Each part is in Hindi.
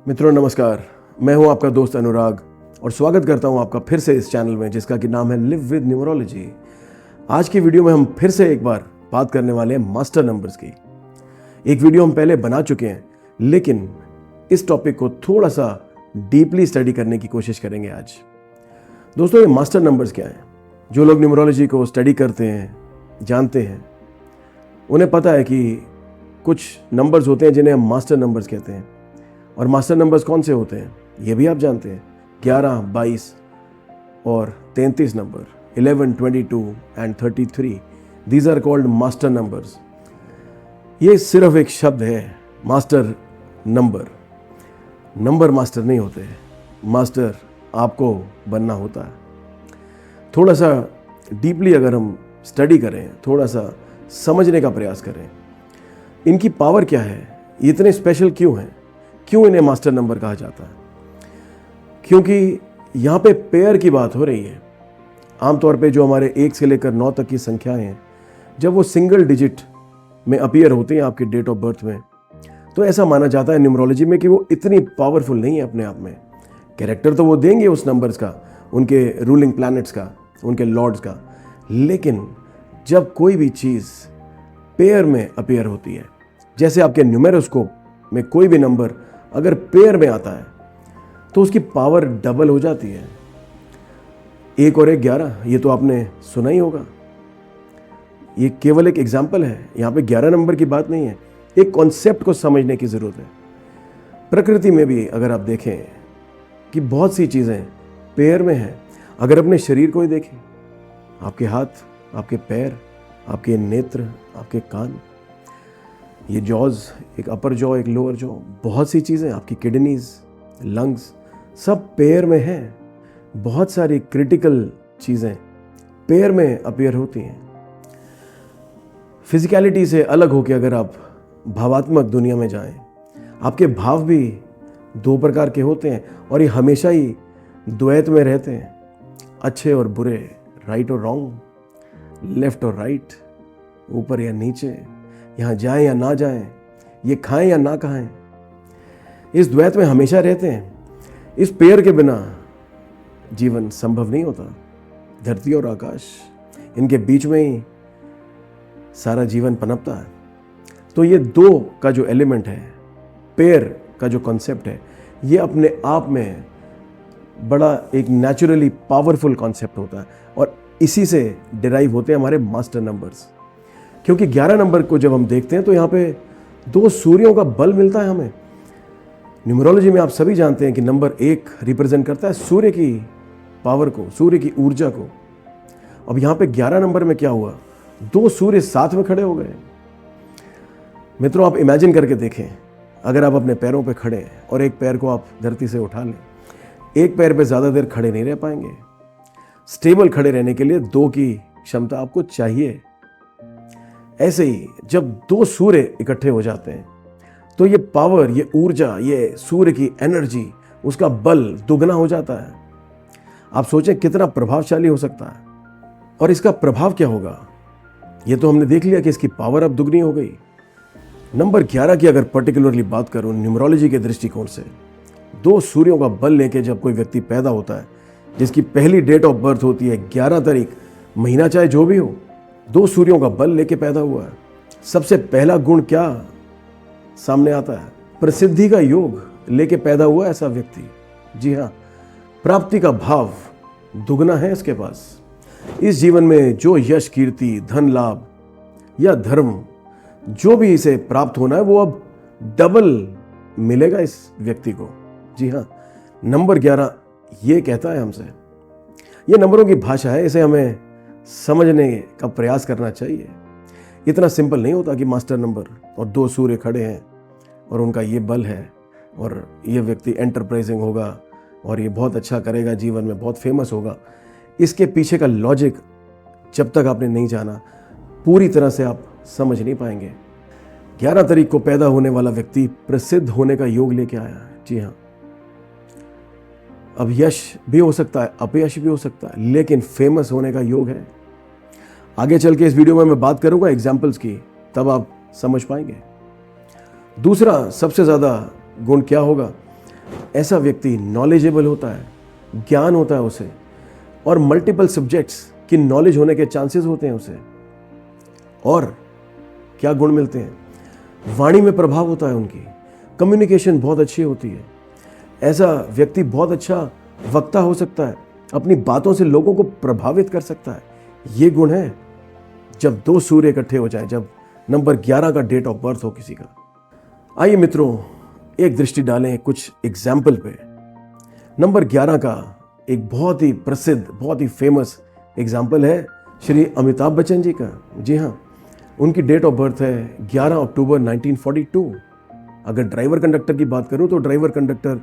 मित्रों नमस्कार, मैं हूं आपका दोस्त अनुराग और स्वागत करता हूं आपका फिर से इस चैनल में जिसका कि नाम है लिव विद न्यूमरोलॉजी। आज की वीडियो में हम फिर से एक बार बात करने वाले हैं मास्टर नंबर्स की। एक वीडियो हम पहले बना चुके हैं, लेकिन इस टॉपिक को थोड़ा सा डीपली स्टडी करने की कोशिश करेंगे आज। दोस्तों, ये मास्टर नंबर्स क्या है? जो लोग न्यूमरोलॉजी को स्टडी करते हैं, जानते हैं, उन्हें पता है कि कुछ नंबर्स होते हैं जिन्हें हम मास्टर नंबर्स कहते हैं। और मास्टर नंबर्स कौन से होते हैं ये भी आप जानते हैं। 11, 22 और 33 number, 11, 22 and 33, these are called master numbers. ये सिर्फ एक शब्द है, मास्टर नंबर। नंबर मास्टर नहीं होते, मास्टर आपको बनना होता है। थोड़ा सा डीपली अगर हम स्टडी करें, थोड़ा सा समझने का प्रयास करें, इनकी पावर क्या है, ये इतने स्पेशल क्यों हैं, क्यों इन्हें मास्टर नंबर कहा जाता है? क्योंकि यहाँ पे पेयर की बात हो रही है। आमतौर पे जो हमारे 1 से लेकर 9 तक की संख्याएं हैं, जब वो सिंगल डिजिट में अपीयर होती हैं आपके डेट ऑफ बर्थ में, तो ऐसा माना जाता है न्यूमरोलॉजी में कि वो इतनी पावरफुल नहीं है अपने आप में। कैरेक्टर तो वो देंगे उस नंबर्स का, उनके रूलिंग प्लैनेट्स का, उनके लॉर्ड्स का, लेकिन जब कोई भी चीज़ पेयर में अपीयर होती है, जैसे आपके न्यूमेरोस्कोप में कोई भी नंबर अगर पेयर में आता है तो उसकी पावर डबल हो जाती है। 1 और 1 11, ये तो आपने सुना ही होगा। ये केवल एक एग्जाम्पल है, यहाँ पे 11 नंबर की बात नहीं है। एक कॉन्सेप्ट को समझने की ज़रूरत है। प्रकृति में भी अगर आप देखें कि बहुत सी चीज़ें पेयर में हैं। अगर अपने शरीर को ही देखें, आपके हाथ, आपके पैर, आपके नेत्र, आपके कान, ये जॉज, एक अपर जॉ, एक लोअर जॉ, बहुत सी चीज़ें, आपकी किडनीज, लंग्स, सब पेयर में हैं। बहुत सारी क्रिटिकल चीज़ें पेयर में अपीयर होती हैं। फिजिकलिटी से अलग होकर अगर आप भावात्मक दुनिया में जाएं, आपके भाव भी 2 प्रकार के होते हैं और ये हमेशा ही द्वैत में रहते हैं। अच्छे और बुरे, राइट और रॉन्ग, लेफ्ट और राइट, ऊपर या नीचे, यहाँ जाएं या ना जाएं, ये खाएं या ना खाएं, इस द्वैत में हमेशा रहते हैं। इस पेयर के बिना जीवन संभव नहीं होता। धरती और आकाश, इनके बीच में ही सारा जीवन पनपता है। तो ये 2 का जो एलिमेंट है, पेयर का जो कॉन्सेप्ट है, ये अपने आप में बड़ा एक नेचुरली पावरफुल कॉन्सेप्ट होता है और इसी से डिराइव होते हैं हमारे मास्टर नंबर्स। क्योंकि 11 नंबर को जब हम देखते हैं तो यहाँ पे 2 सूर्यों का बल मिलता है हमें। न्यूमरोलॉजी में आप सभी जानते हैं कि नंबर 1 रिप्रेजेंट करता है सूर्य की पावर को, सूर्य की ऊर्जा को। अब यहाँ पे 11 नंबर में क्या हुआ, 2 सूर्य साथ में खड़े हो गए। मित्रों, आप इमेजिन करके देखें, अगर आप अपने पैरों पे खड़े हैं और एक पैर को आप धरती से उठा लें, एक पैर पे ज़्यादा देर खड़े नहीं रह पाएंगे। स्टेबल खड़े रहने के लिए 2 की क्षमता आपको चाहिए। ऐसे ही जब 2 सूर्य इकट्ठे हो जाते हैं तो ये पावर, ये ऊर्जा, ये सूर्य की एनर्जी, उसका बल दुगना हो जाता है। आप सोचें कितना प्रभावशाली हो सकता है। और इसका प्रभाव क्या होगा, ये तो हमने देख लिया कि इसकी पावर अब दुगनी हो गई। नंबर 11 की अगर पर्टिकुलरली बात करूं न्यूमरोलॉजी के दृष्टिकोण से, 2 सूर्यों का बल लेके जब कोई व्यक्ति पैदा होता है, जिसकी पहली डेट ऑफ बर्थ होती है 11 तारीख, महीना चाहे जो भी हो, 2 सूर्यों का बल लेके पैदा हुआ है। सबसे पहला गुण क्या सामने आता है? प्रसिद्धि का योग लेके पैदा हुआ ऐसा व्यक्ति। जी हाँ, प्राप्ति का भाव दुगना है इसके पास। इस जीवन में जो यश, कीर्ति, धन लाभ या धर्म जो भी इसे प्राप्त होना है, वो अब डबल मिलेगा इस व्यक्ति को। जी हाँ, नंबर 11 ये कहता है हमसे। ये नंबरों की भाषा है, इसे हमें समझने का प्रयास करना चाहिए। इतना सिंपल नहीं होता कि मास्टर नंबर और 2 सूर्य खड़े हैं और उनका ये बल है और ये व्यक्ति एंटरप्राइजिंग होगा और ये बहुत अच्छा करेगा, जीवन में बहुत फेमस होगा। इसके पीछे का लॉजिक जब तक आपने नहीं जाना, पूरी तरह से आप समझ नहीं पाएंगे। 11 तारीख को पैदा होने वाला व्यक्ति प्रसिद्ध होने का योग लेके आया है। जी हाँ, अब यश भी हो सकता है, अपयश भी हो सकता है, लेकिन फेमस होने का योग है। आगे चल के इस वीडियो में मैं बात करूंगा एग्जाम्पल्स की, तब आप समझ पाएंगे। दूसरा सबसे ज़्यादा गुण क्या होगा? ऐसा व्यक्ति नॉलेजेबल होता है, ज्ञान होता है उसे, और मल्टीपल सब्जेक्ट्स की नॉलेज होने के चांसेस होते हैं उसे। और क्या गुण मिलते हैं? वाणी में प्रभाव होता है उनकी, कम्युनिकेशन बहुत अच्छी होती है। ऐसा व्यक्ति बहुत अच्छा वक्ता हो सकता है, अपनी बातों से लोगों को प्रभावित कर सकता है। ये गुण है जब दो सूर्य इकट्ठे हो जाएं, जब नंबर 11 का डेट ऑफ बर्थ हो किसी का। आइए मित्रों, एक दृष्टि डालें कुछ एग्जाम्पल पे। नंबर 11 का एक बहुत ही प्रसिद्ध, बहुत ही फेमस एग्जाम्पल है श्री अमिताभ बच्चन जी का। जी हाँ, उनकी डेट ऑफ बर्थ है 11 अक्टूबर 1942। अगर ड्राइवर कंडक्टर की बात करूं तो ड्राइवर कंडक्टर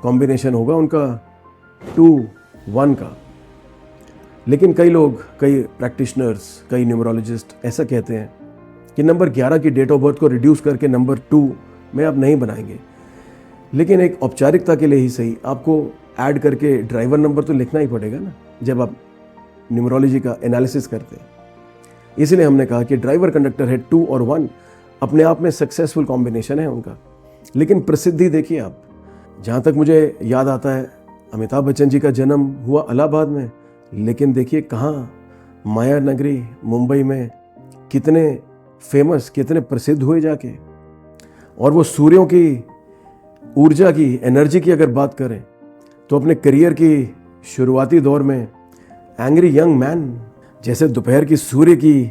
कॉम्बिनेशन होगा उनका 2-1 का। लेकिन कई लोग, कई प्रैक्टिशनर्स, कई न्यूमरोलॉजिस्ट ऐसा कहते हैं कि नंबर 11 की डेट ऑफ बर्थ को रिड्यूस करके नंबर 2 में आप नहीं बनाएंगे। लेकिन एक औपचारिकता के लिए ही सही, आपको ऐड करके ड्राइवर नंबर तो लिखना ही पड़ेगा ना, जब आप न्यूमरोलॉजी का एनालिसिस करते हैं। इसलिए हमने कहा कि ड्राइवर कंडक्टर है 2 और 1 अपने आप में सक्सेसफुल कॉम्बिनेशन है उनका। लेकिन प्रसिद्धि देखिए आप, जहाँ तक मुझे याद आता है अमिताभ बच्चन जी का जन्म हुआ इलाहाबाद में, लेकिन देखिए कहाँ, माया नगरी मुंबई में कितने फेमस, कितने प्रसिद्ध हुए जाके। और वो सूर्यों की ऊर्जा की, एनर्जी की अगर बात करें तो अपने करियर की शुरुआती दौर में एंग्री यंग मैन, जैसे दोपहर की सूर्य की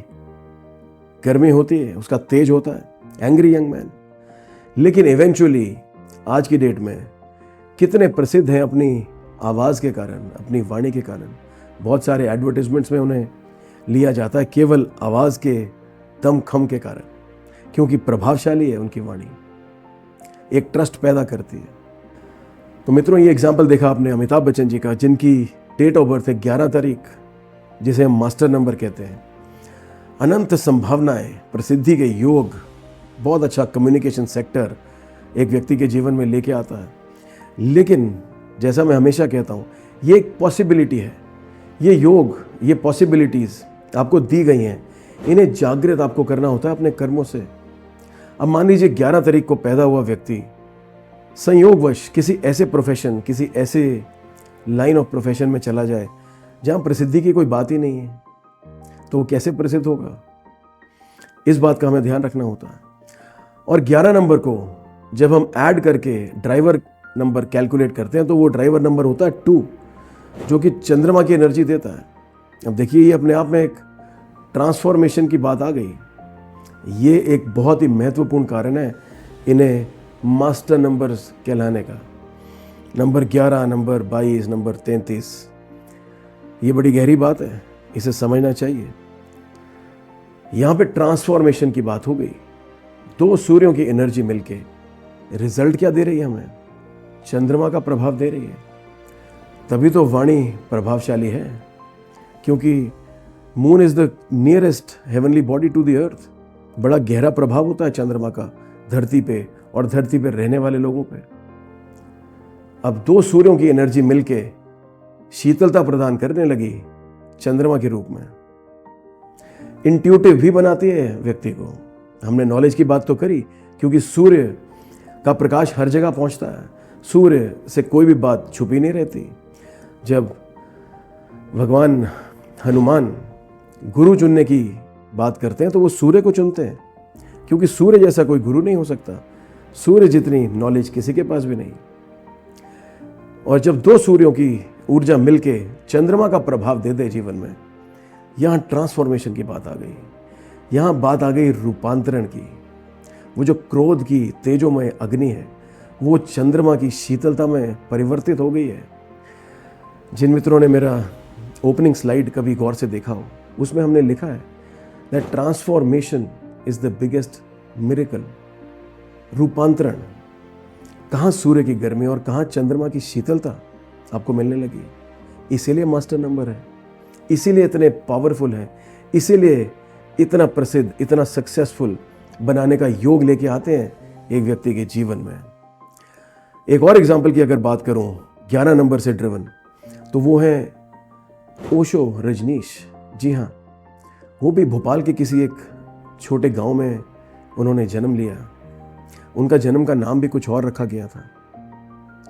गर्मी होती है, उसका तेज होता है, एंग्री यंग मैन। लेकिन इवेंचुअली आज की डेट में कितने प्रसिद्ध हैं अपनी आवाज़ के कारण, अपनी वाणी के कारण। बहुत सारे एडवर्टाइजमेंट्स में उन्हें लिया जाता है केवल आवाज़ के दमखम के कारण, क्योंकि प्रभावशाली है उनकी वाणी, एक ट्रस्ट पैदा करती है। तो मित्रों, ये एग्जाम्पल देखा आपने अमिताभ बच्चन जी का, जिनकी डेट ऑफ बर्थ है 11 तारीख, जिसे हम मास्टर नंबर कहते हैं। अनंत संभावनाएं, प्रसिद्धि के योग, बहुत अच्छा कम्युनिकेशन सेक्टर एक व्यक्ति के जीवन में लेके आता है। लेकिन जैसा मैं हमेशा कहता हूँ, ये एक पॉसिबिलिटी है, ये योग, ये पॉसिबिलिटीज़ आपको दी गई हैं, इन्हें जागृत आपको करना होता है अपने कर्मों से। अब मान लीजिए 11 तारीख को पैदा हुआ व्यक्ति संयोगवश किसी ऐसे प्रोफेशन, किसी ऐसे लाइन ऑफ प्रोफेशन में चला जाए जहाँ प्रसिद्धि की कोई बात ही नहीं है, तो वो कैसे प्रसिद्ध होगा? इस बात का हमें ध्यान रखना होता है। और 11 नंबर को जब हम ऐड करके ड्राइवर नंबर कैलकुलेट करते हैं तो वो ड्राइवर नंबर होता है 2, जो कि चंद्रमा की एनर्जी देता है। अब देखिए, ये अपने आप में एक ट्रांसफॉर्मेशन की बात आ गई। ये एक बहुत ही महत्वपूर्ण कारण है इन्हें मास्टर नंबर्स कहलाने का। नंबर 11, नंबर 22, नंबर 33, ये बड़ी गहरी बात है, इसे समझना चाहिए। यहाँ पे ट्रांसफॉर्मेशन की बात हो गई। दो सूर्यों की एनर्जी मिलके रिजल्ट क्या दे रही है हमें? चंद्रमा का प्रभाव दे रही है। तभी तो वाणी प्रभावशाली है, क्योंकि moon is the nearest heavenly body to the earth. बड़ा गहरा प्रभाव होता है चंद्रमा का धरती पे और धरती पे रहने वाले लोगों पे। अब दो सूर्यों की एनर्जी मिलके शीतलता प्रदान करने लगी चंद्रमा के रूप में। इंट्यूटिव भी बनाती है व्यक्ति को। हमने नॉलेज की बात तो करी, क्योंकि सूर्य का प्रकाश हर जगह पहुंचता है, सूर्य से कोई भी बात छुपी नहीं रहती। जब भगवान हनुमान गुरु चुनने की बात करते हैं तो वो सूर्य को चुनते हैं, क्योंकि सूर्य जैसा कोई गुरु नहीं हो सकता, सूर्य जितनी नॉलेज किसी के पास भी नहीं। और जब दो सूर्यों की ऊर्जा मिलके चंद्रमा का प्रभाव दे दे जीवन में, यहाँ ट्रांसफॉर्मेशन की बात आ गई। यहाँ बात आ गई रूपांतरण की। वो जो क्रोध की तेजोमय अग्नि है, वो चंद्रमा की शीतलता में परिवर्तित हो गई है। जिन मित्रों ने मेरा ओपनिंग स्लाइड कभी गौर से देखा हो, उसमें हमने लिखा है that transformation is the biggest miracle. रूपांतरण, कहाँ सूर्य की गर्मी और कहाँ चंद्रमा की शीतलता आपको मिलने लगी। इसीलिए मास्टर नंबर है, इसीलिए इतने पावरफुल है, इसीलिए इतना प्रसिद्ध, इतना सक्सेसफुल बनाने का योग लेके आते हैं एक व्यक्ति के जीवन में। एक और एग्जाम्पल की अगर बात करूं 11 नंबर से ड्रिवन, तो वो है ओशो रजनीश। जी हाँ, वो भी भोपाल के किसी एक छोटे गांव में उन्होंने जन्म लिया। उनका जन्म का नाम भी कुछ और रखा गया था।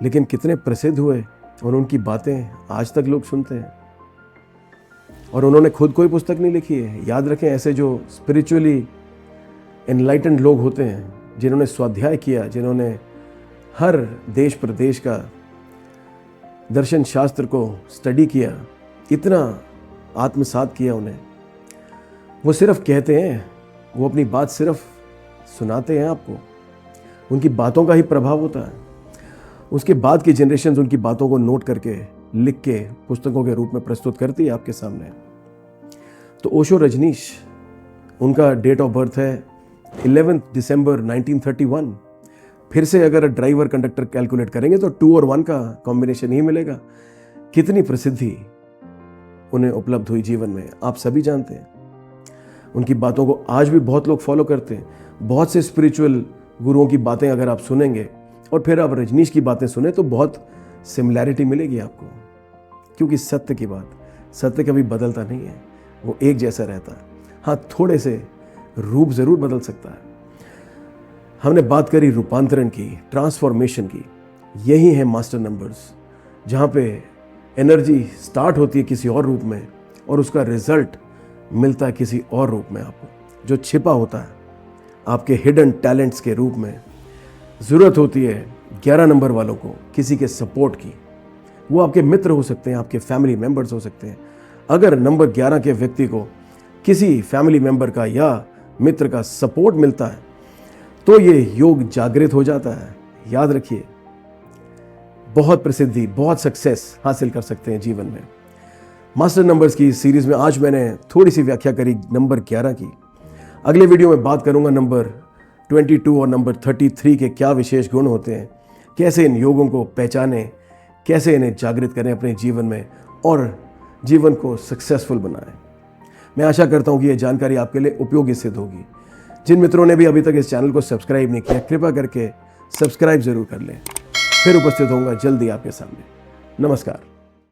लेकिन कितने प्रसिद्ध हुए और उनकी बातें आज तक लोग सुनते हैं। और उन्होंने खुद कोई पुस्तक नहीं लिखी है। याद रखें, ऐसे जो स्पिरिचुअली एनलाइटेंड लोग होते हैं, जिन्होंने स्वाध्याय किया, जिन्होंने हर देश प्रदेश का दर्शन शास्त्र को स्टडी किया, इतना आत्मसात किया उन्हें, वो सिर्फ कहते हैं, वो अपनी बात सिर्फ सुनाते हैं आपको। उनकी बातों का ही प्रभाव होता है। उसके बाद की जनरेशन्स उनकी बातों को नोट करके, लिख के पुस्तकों के रूप में प्रस्तुत करती है आपके सामने। तो ओशो रजनीश, उनका डेट ऑफ बर्थ है 11 दिसंबर 1931। फिर से अगर ड्राइवर कंडक्टर कैलकुलेट करेंगे तो 2 और 1 का कॉम्बिनेशन ही मिलेगा। कितनी प्रसिद्धि उन्हें उपलब्ध हुई जीवन में, आप सभी जानते हैं। उनकी बातों को आज भी बहुत लोग फॉलो करते हैं। बहुत से स्पिरिचुअल गुरुओं की बातें अगर आप सुनेंगे और फिर आप रजनीश की बातें सुने तो बहुत सिमिलैरिटी मिलेगी आपको, क्योंकि सत्य की बात, सत्य कभी बदलता नहीं है, वो एक जैसा रहता है। हाँ, थोड़े से रूप जरूर बदल सकता है। हमने बात करी रूपांतरण की, ट्रांसफॉर्मेशन की। यही है मास्टर नंबर्स, जहाँ पे एनर्जी स्टार्ट होती है किसी और रूप में और उसका रिजल्ट मिलता है किसी और रूप में आपको, जो छिपा होता है आपके हिडन टैलेंट्स के रूप में। ज़रूरत होती है 11 नंबर वालों को किसी के सपोर्ट की। वो आपके मित्र हो सकते हैं, आपके फैमिली मेंबर्स हो सकते हैं। अगर नंबर 11 के व्यक्ति को किसी फैमिली मेंबर का या मित्र का सपोर्ट मिलता है तो ये योग जागृत हो जाता है। याद रखिए, बहुत प्रसिद्धि, बहुत सक्सेस हासिल कर सकते हैं जीवन में। मास्टर नंबर्स की सीरीज में आज मैंने थोड़ी सी व्याख्या करी नंबर 11 की। अगले वीडियो में बात करूंगा नंबर 22 और नंबर 33 के क्या विशेष गुण होते हैं, कैसे इन योगों को पहचानें, कैसे इन्हें जागृत करें अपने जीवन में और जीवन को सक्सेसफुल बनाएं। मैं आशा करता हूं कि यह जानकारी आपके लिए उपयोगी सिद्ध होगी। जिन मित्रों ने भी अभी तक इस चैनल को सब्सक्राइब नहीं किया, कृपया करके सब्सक्राइब जरूर कर लें। फिर उपस्थित होऊंगा जल्दी आपके सामने। नमस्कार।